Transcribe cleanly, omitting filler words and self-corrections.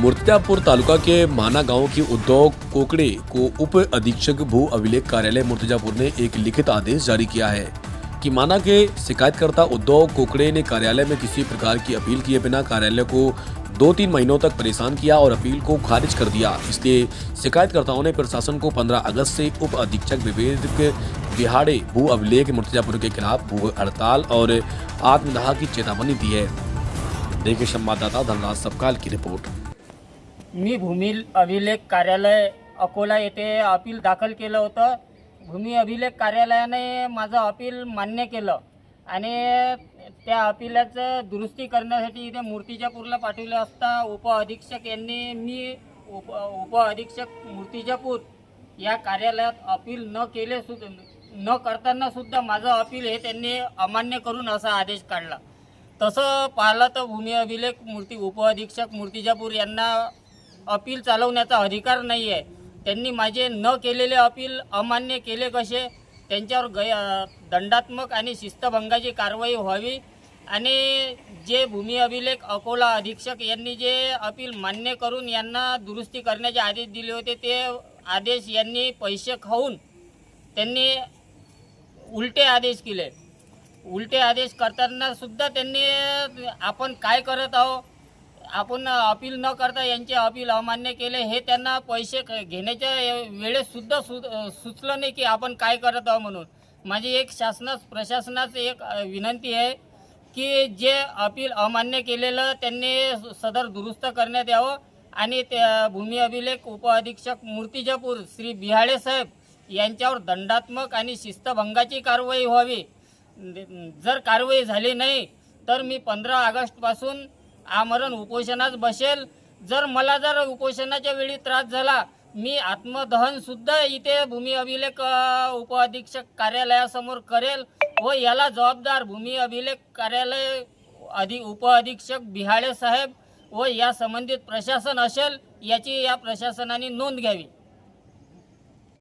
मुर्तिजापुर तालुका के माना गांव की उद्योग कोकड़े को उप अधीक्षक भू अभिलेख कार्यालय मुर्तिजापुर ने एक लिखित आदेश जारी किया है कि माना के शिकायतकर्ता उद्योग कोकड़े ने कार्यालय में किसी प्रकार की अपील किए बिना कार्यालय को 2-3 महीनों तक परेशान किया और अपील को खारिज कर दिया। इसलिए शिकायतकर्ताओं ने प्रशासन को 15 अगस्त से उप अधीक्षक विवेक बिहाड़े भू अभिलेख मुर्तिजापुर के खिलाफ भू हड़ताल और आत्मदाह की चेतावनी दी है। देखिए संवाददाता धनराज सबकाल की रिपोर्ट। मी भूमी अभिलेख कार्यालय अकोला येथे अपील दाखल केलं होतं। भूमी अभिलेख कार्यालयाने माझं अपील मान्य केलं आणि त्या अपिलाचं दुरुस्ती करण्यासाठी इथे मूर्तिजापूरला पाठवलं असता उप अधीक्षक यांनी मी उप अधीक्षक मूर्तिजापूर या कार्यालयात अपील न करताना सुद्धा माझं अपील हे त्यांनी अमान्य करून असा आदेश काढला। तसं पाहिलं तर भूमी अभिलेख उप अधीक्षक मूर्तिजापूर यांना अपील चालवण्याचा अधिकार नाही आहे। त्यांनी माझे न केलेले अपील अमान्य केले कसे, त्यांच्यावर दंडात्मक आणि शिस्तभंगाची कारवाई व्हावी आणि जे भूमी अभिलेख अकोला अधीक्षक यांनी जे अपील मान्य करून यांना दुरुस्ती करण्याचे आदेश दिले होते ते आदेश यांनी पैसे खाऊन त्यांनी उलटे आदेश केले। उलटे आदेश करताना सुद्धा त्यांनी आपण काय करत आहोत, आपण अपील न करता यांचे अपील अमान्य केले हे त्यांना पैसे घेण्याच्या वेळेस सुद्धा सुचलं नाही की आपण काय करत आहोत। म्हणून माझी एक प्रशासनाचं एक विनंती आहे की जे अपील अमान्य केलेलं त्यांनी सदर दुरुस्त करण्यात यावं आणि त्या भूमी अभिलेख उप अधीक्षक मूर्तिजापूर श्री बिहाळे साहेब यांच्यावर दंडात्मक आणि शिस्तभंगाची कारवाई व्हावी। जर कारवाई झाली नाही तर मी 15 ऑगस्टपासून आमरण उपोषणास बसेल। जर उपोषणाच्या वेळी त्रास झाला मी आत्मदहन सुद्धा इथे भूमी अभिलेख उप अधीक्षक कार्यालयासमोर करेल व याला जबाबदार भूमी अभिलेख कार्यालय उप अधीक्षक बिहाळे साहेब व या संबंधित प्रशासन असेल याची या प्रशासनाने नोंद घ्यावी।